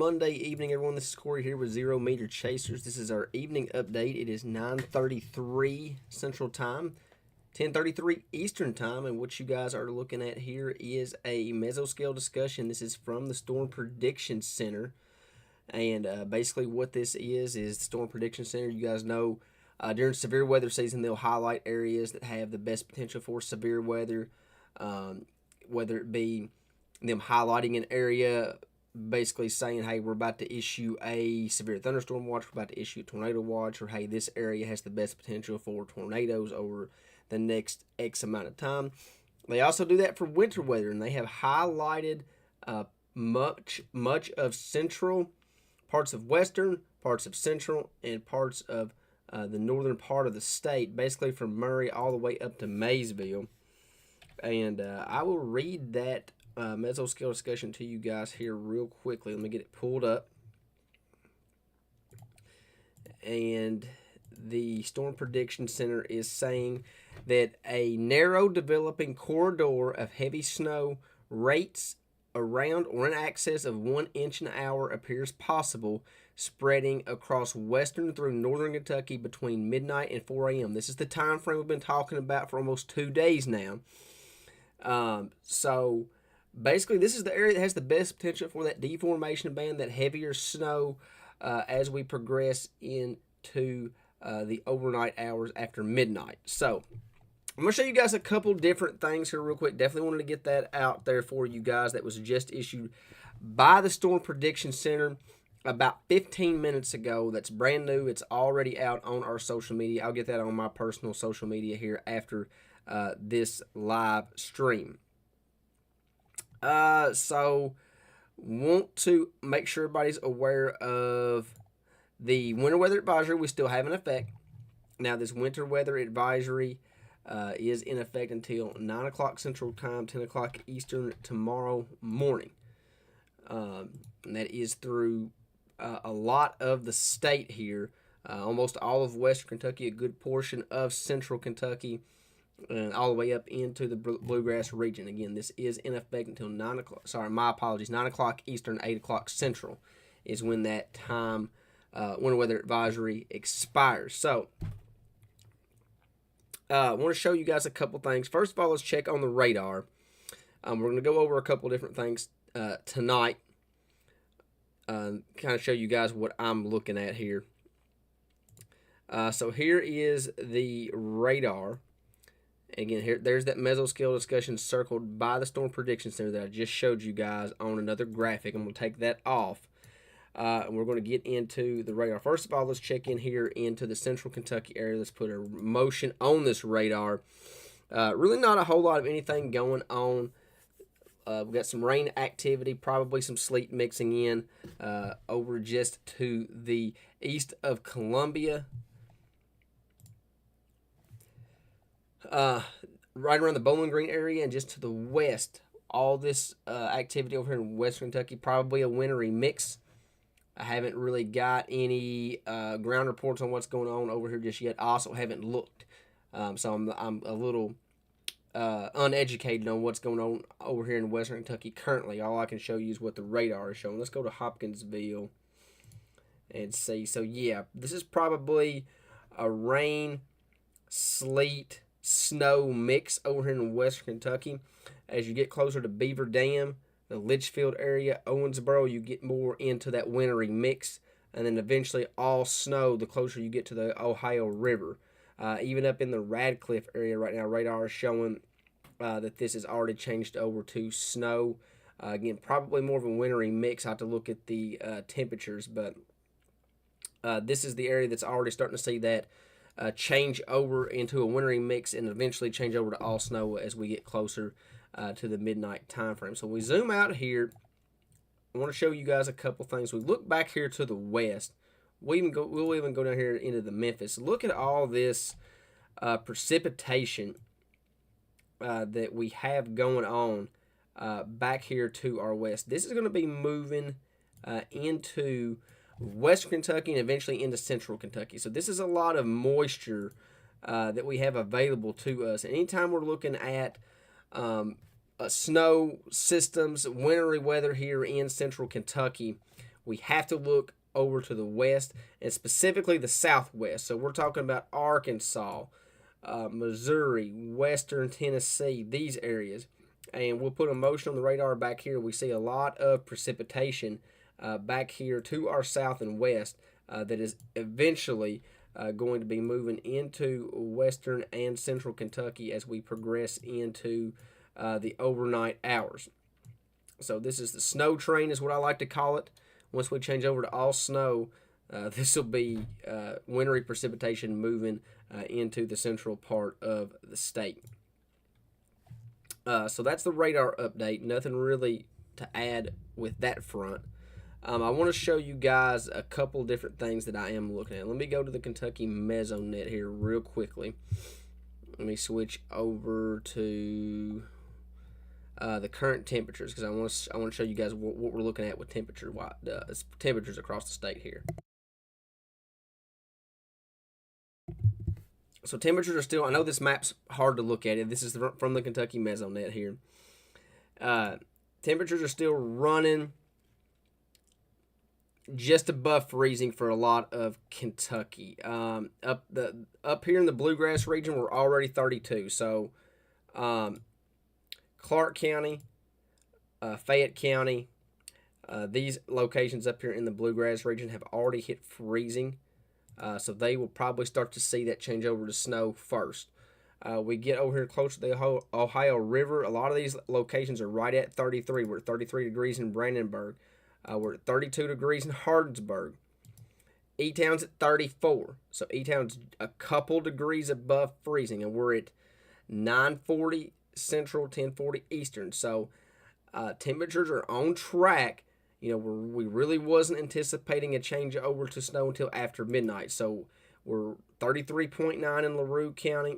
Monday evening, everyone. This is Corey here with Zero Meter Chasers. This is our evening update. It is 9:33 Central Time, 10:33 Eastern Time, and what you guys are looking at here is a mesoscale discussion. This is from the Storm Prediction Center, and basically what this is the Storm Prediction Center. You guys know during severe weather season, they'll highlight areas that have the best potential for severe weather, whether it be them highlighting an area, basically saying, hey, we're about to issue a severe thunderstorm watch, we're about to issue a tornado watch, or hey, this area has the best potential for tornadoes over the next X amount of time. They also do that for winter weather, and they have highlighted much of central, parts of western, parts of central, and parts of the northern part of the state, basically from Murray all the way up to Maysville. And I will read that mesoscale discussion to you guys here real quickly. Let me get it pulled up. And the Storm Prediction Center is saying that a narrow developing corridor of heavy snow rates around or in excess of 1 inch an hour appears possible, spreading across western through northern Kentucky between midnight and 4 a.m. This is the time frame we've been talking about for almost 2 days now. So basically, this is the area that has the best potential for that deformation band, that heavier snow, as we progress into the overnight hours after midnight. So I'm going to show you guys a couple different things here real quick. Definitely wanted to get that out there for you guys. That was just issued by the Storm Prediction Center about 15 minutes ago. That's brand new. It's already out on our social media. I'll get that on my personal social media here after this live stream. So want to make sure everybody's aware of the winter weather advisory we still have in effect. Now, this winter weather advisory is in effect until 9 o'clock Central Time, 10 o'clock Eastern tomorrow morning. And that is through a lot of the state here, almost all of Western Kentucky, a good portion of Central Kentucky, and all the way up into the Bluegrass region. Again, this is in effect until 9 o'clock. Sorry, my apologies. 9 o'clock Eastern, 8 o'clock Central is when that time winter weather advisory expires. So, I want to show you guys a couple things. First of all, let's check on the radar. We're going to go over a couple different things tonight. Kind of show you guys what I'm looking at here. So here is the radar. Again, there's that mesoscale discussion circled by the Storm Prediction Center that I just showed you guys on another graphic. I'm going to take that off, and we're going to get into the radar. First of all, let's check in here into the Central Kentucky area. Let's put a motion on this radar. Really not a whole lot of anything going on. We've got some rain activity, probably some sleet mixing in over just to the east of Columbia. Right around the Bowling Green area and just to the west. All this activity over here in Western Kentucky, probably a wintry mix. I haven't really got any ground reports on what's going on over here just yet. I also haven't looked, so I'm a little uneducated on what's going on over here in Western Kentucky currently. All I can show you is what the radar is showing. Let's go to Hopkinsville and see. So yeah, this is probably a rain, sleet, snow mix over here in Western Kentucky. As you get closer to Beaver Dam, the Litchfield area, Owensboro, you get more into that wintry mix, and then eventually all snow the closer you get to the Ohio River. Even up in the Radcliffe area right now, radar is showing that this has already changed over to snow. Again, probably more of a wintry mix. I have to look at the temperatures, but this is the area that's already starting to see that change over into a wintry mix and eventually change over to all snow as we get closer to the midnight time frame. So we zoom out here. I want to show you guys a couple things. We look back here to the west. We'll even go down here into the Memphis. Look at all this precipitation that we have going on back here to our west. This is going to be moving into Western Kentucky and eventually into Central Kentucky. So this is a lot of moisture that we have available to us. Anytime we're looking at snow systems, wintry weather here in Central Kentucky, we have to look over to the west, and specifically the southwest. So we're talking about Arkansas, Missouri, western Tennessee, these areas. And we'll put a motion on the radar back here. We see a lot of precipitation back here to our south and west that is eventually going to be moving into western and central Kentucky as we progress into the overnight hours. So this is the snow train, is what I like to call it. Once we change over to all snow, this will be wintry precipitation moving into the central part of the state. So that's the radar update. Nothing really to add with that front. I want to show you guys a couple different things that I am looking at. Let me go to the Kentucky Mesonet here real quickly. Let me switch over to the current temperatures, because I want to show you guys what we're looking at with temperatures across the state here. So temperatures are still, I know this map's hard to look at. This is from the Kentucky Mesonet here. Temperatures are still running just above freezing for a lot of Kentucky. Up here in the Bluegrass region, we're already 32. So Clark County, Fayette County, these locations up here in the Bluegrass region have already hit freezing. So they will probably start to see that change over to snow first. We get over here close to the Ohio River. A lot of these locations are right at 33. We're at 33 degrees in Brandenburg. We're at 32 degrees in Hardinsburg. E-Town's at 34. So E-Town's a couple degrees above freezing. And we're at 940 Central, 1040 Eastern. So temperatures are on track. You know, we really wasn't anticipating a change over to snow until after midnight. So we're 33.9 in LaRue County.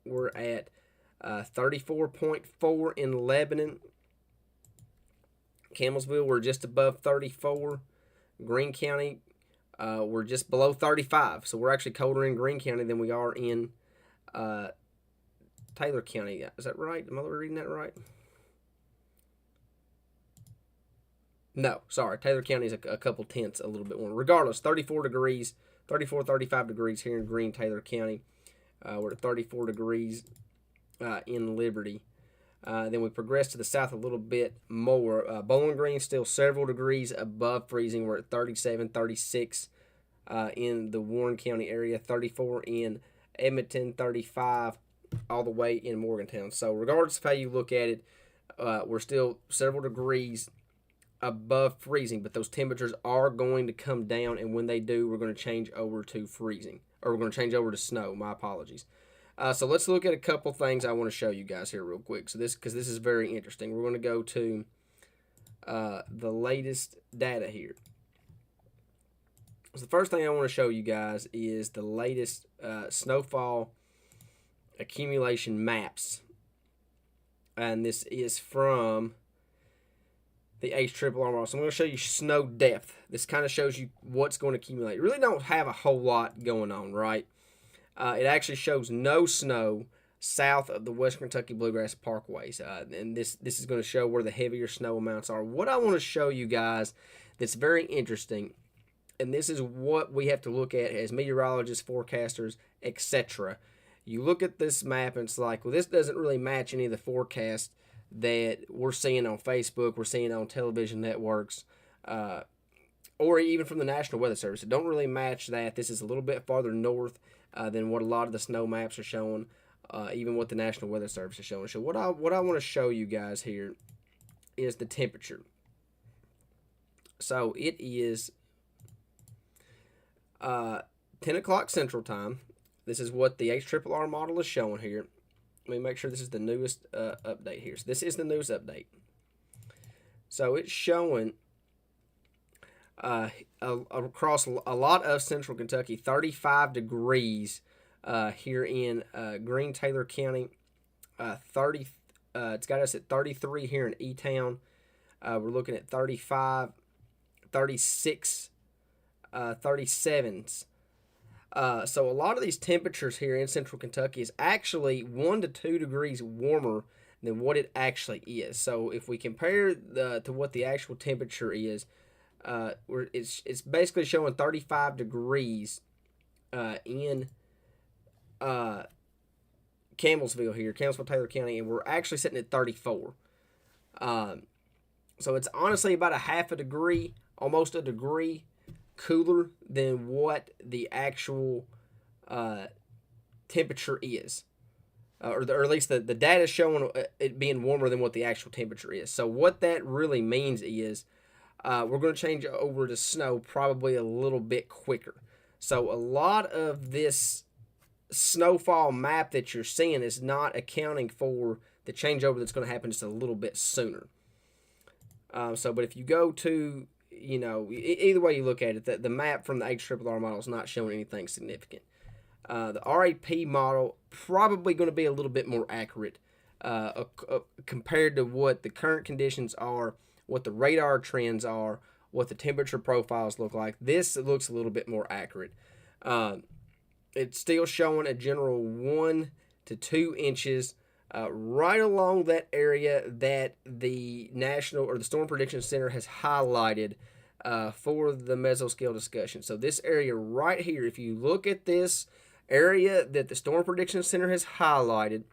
We're at 34.4 in Lebanon. Campbellsville, we're just above 34. Greene County, we're just below 35. So we're actually colder in Greene County than we are in Taylor County. Is that right? Am I reading that right? No, sorry. Taylor County is a couple tenths a little bit warmer. Regardless, 34 degrees, 34, 35 degrees here in Greene, Taylor County. We're at 34 degrees in Liberty. Then we progress to the south a little bit more. Bowling Green still several degrees above freezing. We're at 37, 36 in the Warren County area, 34 in Edmonton, 35 all the way in Morgantown. So regardless of how you look at it, we're still several degrees above freezing, but those temperatures are going to come down, and when they do, we're going to change over to freezing, or we're going to change over to snow. My apologies. So let's look at a couple things I want to show you guys here real quick. So because this is very interesting. We're going to go to the latest data here. So the first thing I want to show you guys is the latest snowfall accumulation maps, and this is from the HRRR model. So I'm going to show you snow depth. This kind of shows you what's going to accumulate. You really don't have a whole lot going on, right? It actually shows no snow south of the West Kentucky Bluegrass Parkways. And this is going to show where the heavier snow amounts are. What I want to show you guys that's very interesting, and this is what we have to look at as meteorologists, forecasters, etc. You look at this map and it's like, well, this doesn't really match any of the forecasts that we're seeing on Facebook, we're seeing on television networks, or even from the National Weather Service. It don't really match that. This is a little bit farther north than what a lot of the snow maps are showing, even what the National Weather Service is showing. So what I want to show you guys here is the temperature. So it is 10 o'clock Central Time. This is what the HRRR model is showing here. Let me make sure this is the newest update here. So this is the newest update. So it's showing across a lot of central Kentucky, 35 degrees here in Greene, Taylor County. It's got us at 33 here in E-Town. We're looking at 35, 36, 37s. So a lot of these temperatures here in central Kentucky is actually 1 to 2 degrees warmer than what it actually is. So if we compare to what the actual temperature is, It's basically showing 35 degrees in Campbellsville here, Campbellsville, Taylor County, and we're actually sitting at 34. Um, so it's honestly about a half a degree, almost a degree cooler than what the actual temperature is. Or at least the data is showing it being warmer than what the actual temperature is. So what that really means is we're going to change over to snow probably a little bit quicker. So a lot of this snowfall map that you're seeing is not accounting for the changeover that's going to happen just a little bit sooner. But if you go to, either way you look at it, the map from the HRRR model is not showing anything significant. The RAP model probably going to be a little bit more accurate compared to what the current conditions are, what the radar trends are, what the temperature profiles look like. This looks a little bit more accurate. It's still showing a general 1 to 2 inches right along that area that the National or the Storm Prediction Center has highlighted for the mesoscale discussion. So this area right here, if you look at this area that the Storm Prediction Center has highlighted,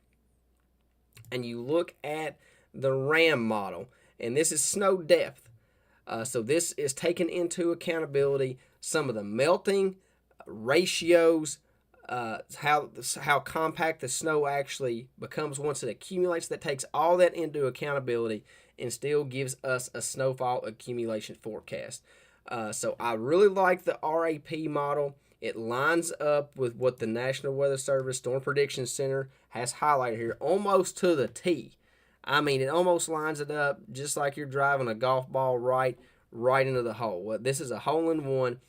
and you look at the RAM model, and this is snow depth. So this is taking into accountability some of the melting ratios, how compact the snow actually becomes once it accumulates. That takes all that into accountability and still gives us a snowfall accumulation forecast. So I really like the RAP model. It lines up with what the National Weather Service Storm Prediction Center has highlighted here, almost to the T. I mean, it almost lines it up just like you're driving a golf ball right into the hole. Well, this is a hole-in-one,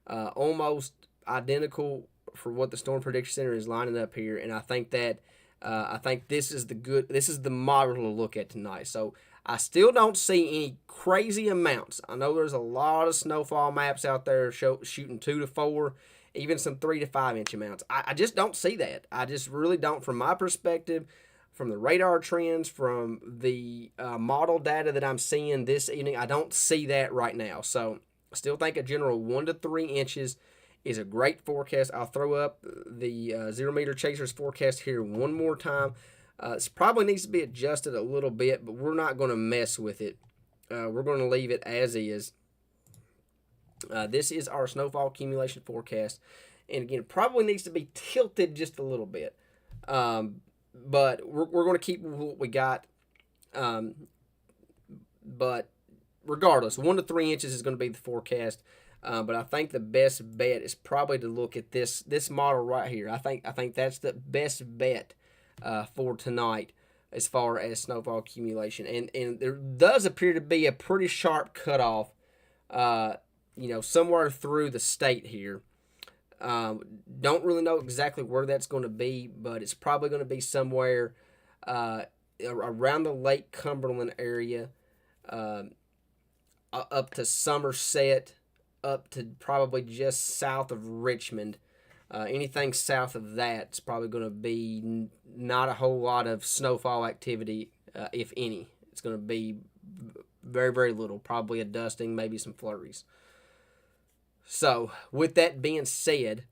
almost identical for what the Storm Prediction Center is lining up here, and I think this is the model to look at tonight. So I still don't see any crazy amounts. I know there's a lot of snowfall maps out there shooting 2 to 4, even some 3 to 5 inch amounts. I just don't see that. I just really don't. From my perspective, from the radar trends, from the model data that I'm seeing this evening, I don't see that right now. So I still think a general 1 to 3 inches is a great forecast. I'll throw up the 0 Meter Chasers forecast here one more time. This probably needs to be adjusted a little bit, but we're not going to mess with it. We're going to leave it as is. This is our snowfall accumulation forecast. And again, it probably needs to be tilted just a little bit. But we're going to keep what we got. But regardless, 1 to 3 inches is going to be the forecast. But I think the best bet is probably to look at this model right here. I think that's the best bet for tonight as far as snowfall accumulation. And there does appear to be a pretty sharp cutoff, somewhere through the state here. Don't really know exactly where that's going to be, but it's probably going to be somewhere around the Lake Cumberland area, up to Somerset, up to probably just south of Richmond. Anything south of that is probably going to be not a whole lot of snowfall activity, if any. It's going to be very, very little, probably a dusting, maybe some flurries. So, with that being said,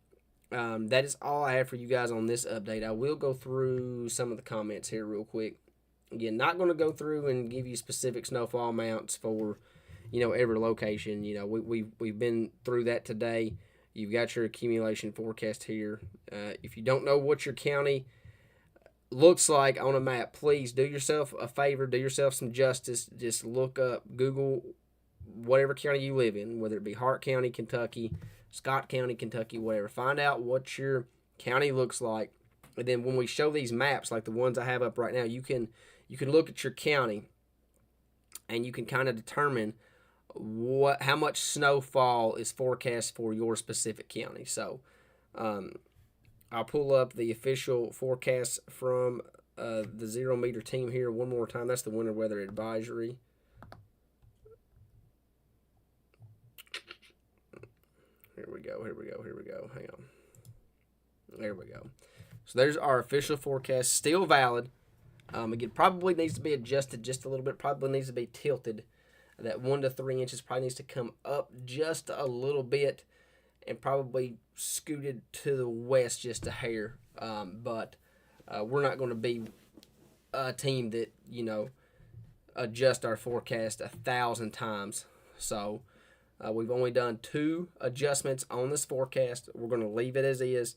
that is all I have for you guys on this update. I will go through some of the comments here real quick. Again, not going to go through and give you specific snowfall amounts for, every location. We've been through that today. You've got your accumulation forecast here. If you don't know what your county looks like on a map, please do yourself a favor, do yourself some justice. Just look up, Google whatever county you live in, whether it be Hart County, Kentucky, Scott County, Kentucky, whatever. Find out what your county looks like. And then when we show these maps, like the ones I have up right now, you can look at your county and you can kind of determine how much snowfall is forecast for your specific county. So I'll pull up the official forecast from the 0 Meter team here one more time. That's the winter weather advisory. Here we go. Hang on. There we go. So there's our official forecast, still valid. Again, probably needs to be adjusted just a little bit. Probably needs to be tilted That 1 to 3 inches probably needs to come up just a little bit and probably scooted to the west just a hair. But we're not going to be a team that, adjust our forecast 1,000 times. So we've only done 2 adjustments on this forecast. We're going to leave it as is,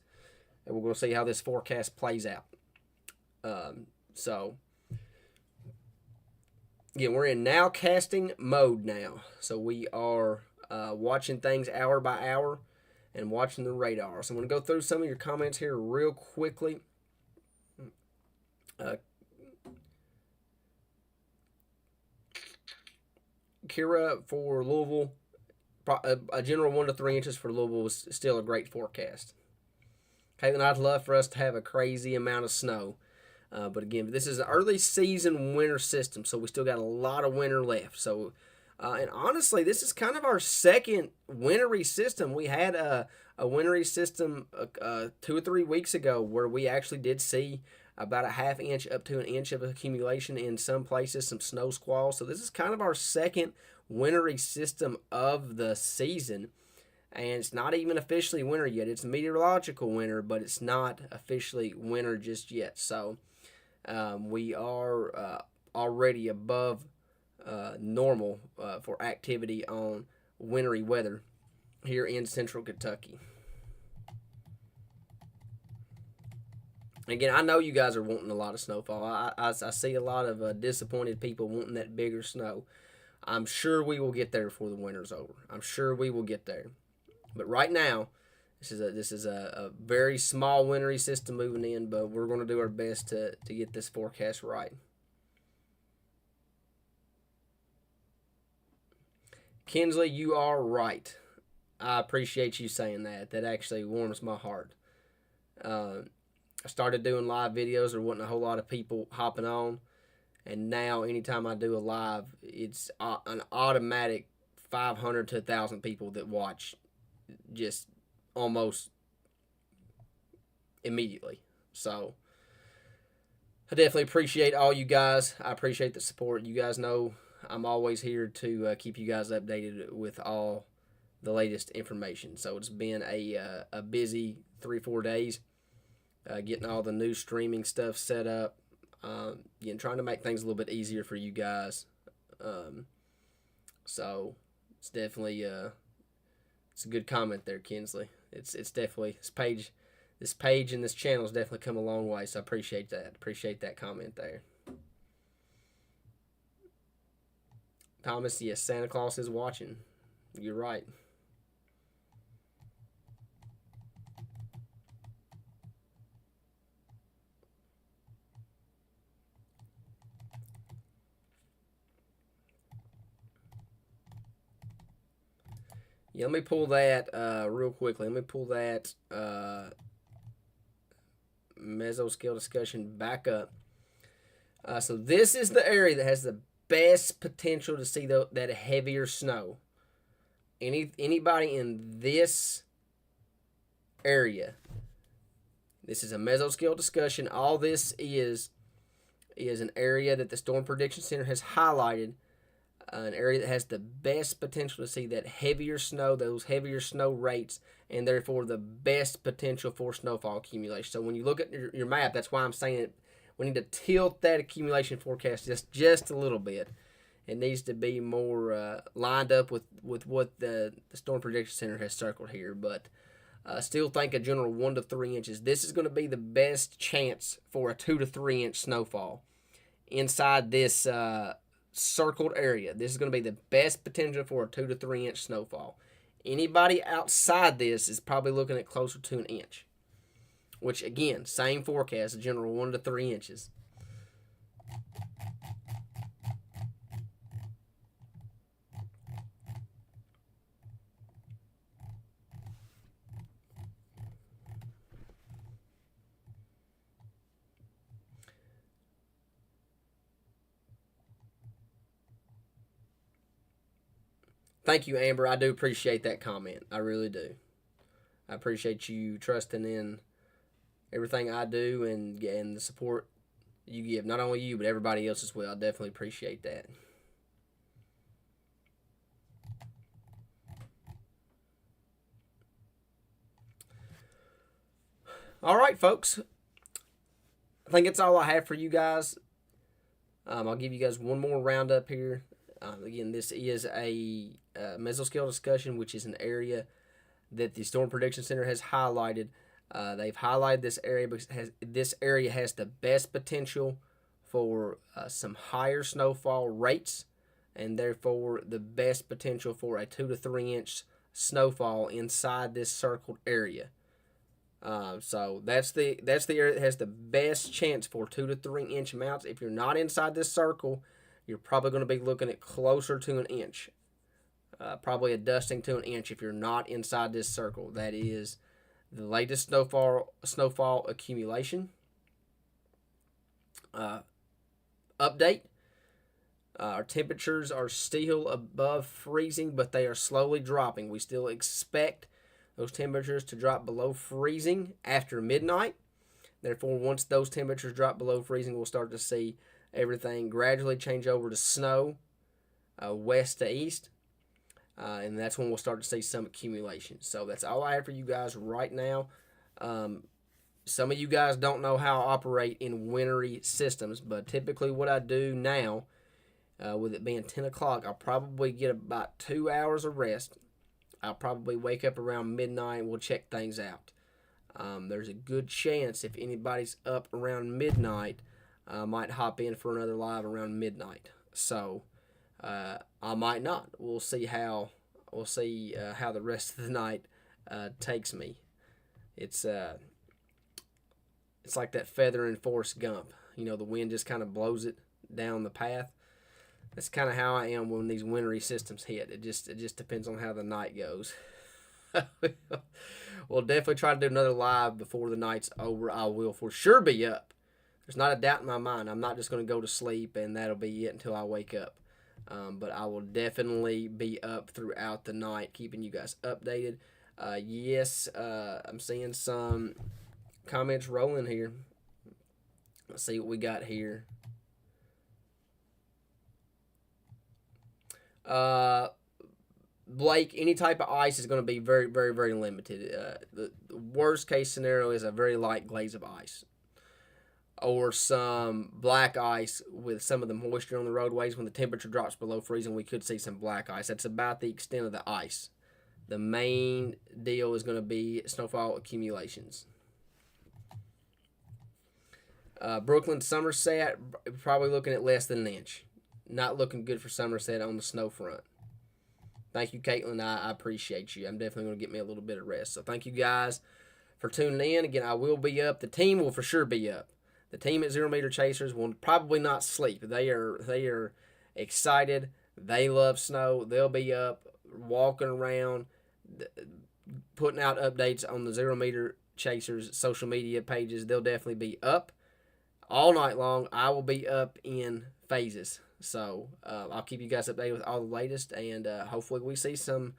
and we're going to see how this forecast plays out. So, again, we're in nowcasting mode now. So we are watching things hour by hour and watching the radar. So I'm going to go through some of your comments here real quickly. Kira for Louisville, a general 1 to 3 inches for Louisville is still a great forecast. Caitlin, I'd love for us to have a crazy amount of snow. But again, this is an early season winter system, so we still got a lot of winter left. So, and honestly, this is kind of our second wintry system. We had a wintry system 2 or 3 weeks ago where we actually did see about a ½ inch up to an inch of accumulation in some places, some snow squalls. So this is kind of our second wintry system of the season. And it's not even officially winter yet. It's meteorological winter, but it's not officially winter just yet. So we are already above normal for activity on wintry weather here in central Kentucky. Again, I know you guys are wanting a lot of snowfall. I see a lot of disappointed people wanting that bigger snow. I'm sure we will get there before the winter's over. I'm sure we will get there. But right now, this is a very small wintry system moving in, but we're going to do our best to get this forecast right. Kinsley, you are right. I appreciate you saying that. That actually warms my heart. I started doing live videos. There wasn't a whole lot of people hopping on. And now, anytime I do a live, it's an automatic 500 to 1,000 people that watch just almost immediately. So, I definitely appreciate all you guys. I appreciate the support. You guys know I'm always here to keep you guys updated with all the latest information. So, it's been a busy 3-4 days. Getting all the new streaming stuff set up, trying to make things a little bit easier for you guys. So it's definitely it's a good comment there, Kinsley. It's definitely this page and this channel has definitely come a long way. So I appreciate that. Appreciate that comment there. Thomas, yes, Santa Claus is watching. You're right. Yeah, let me pull that real quickly. Let me pull that mesoscale discussion back up. So this is the area that has the best potential to see that heavier snow. Anybody in this area, this is a mesoscale discussion. All this is an area that the Storm Prediction Center has highlighted. An area that has the best potential to see that heavier snow, those heavier snow rates, and therefore the best potential for snowfall accumulation. So when you look at your map, that's why I'm saying it. We need to tilt that accumulation forecast just a little bit. It needs to be more lined up with what the Storm Prediction Center has circled here. But still think a general 1 to 3 inches. This is going to be the best chance for a 2 to 3 inch snowfall inside this circled area. This is going to be the best potential for a 2 to 3 inch snowfall. Anybody outside this is probably looking at closer to an inch, which again, same forecast, a general 1 to 3 inches. Thank you, Amber. I do appreciate that comment. I really do. I appreciate you trusting in everything I do and the support you give. Not only you, but everybody else as well. I definitely appreciate that. All right, folks. I think that's all I have for you guys. I'll give you guys one more roundup here. Again, this is a mesoscale discussion, which is an area that the Storm Prediction Center has highlighted. They've highlighted this area because this area has the best potential for some higher snowfall rates, and therefore the best potential for a 2 to 3 inch snowfall inside this circled area. So that's the area that has the best chance for 2 to 3 inch amounts. If you're not inside this circle, you're probably going to be looking at closer to an inch. Probably a dusting to an inch if you're not inside this circle. That is the latest snowfall accumulation update. Our temperatures are still above freezing, but they are slowly dropping. We still expect those temperatures to drop below freezing after midnight. Therefore, once those temperatures drop below freezing, we'll start to see everything gradually change over to snow, west to east. And that's when we'll start to see some accumulation. So that's all I have for you guys right now. Some of you guys don't know how I operate in wintry systems, but typically what I do now, with it being 10 o'clock, I'll probably get about 2 hours of rest. I'll probably wake up around midnight and we'll check things out. There's a good chance if anybody's up around midnight, I might hop in for another live around midnight. So I might not. We'll see how the rest of the night takes me. It's like that feather in Forrest Gump. You know, the wind just kind of blows it down the path. That's kind of how I am when these wintry systems hit. It just depends on how the night goes. We'll definitely try to do another live before the night's over. I will for sure be up. There's not a doubt in my mind. I'm not just going to go to sleep and that'll be it until I wake up. But I will definitely be up throughout the night, keeping you guys updated. Yes, I'm seeing some comments rolling here. Let's see what we got here. Blake, any type of ice is going to be very, very, very limited. The worst case scenario is a very light glaze of ice, or some black ice with some of the moisture on the roadways. When the temperature drops below freezing, we could see some black ice. That's about the extent of the ice. The main deal is going to be snowfall accumulations. Brooklyn, Somerset, probably looking at less than an inch. Not looking good for Somerset on the snow front. Thank you, Caitlin. I appreciate you. I'm definitely going to get me a little bit of rest. So thank you guys for tuning in. Again, I will be up. The team will for sure be up. The team at Zero Meter Chasers will probably not sleep. They are excited. They love snow. They'll be up, walking around, putting out updates on the Zero Meter Chasers social media pages. They'll definitely be up all night long. I will be up in phases. So I'll keep you guys updated with all the latest, and hopefully we see some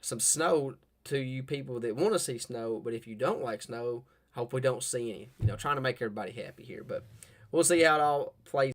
snow to you people that want to see snow. But if you don't like snow, hope we don't see any. You know, trying to make everybody happy here. But we'll see how it all plays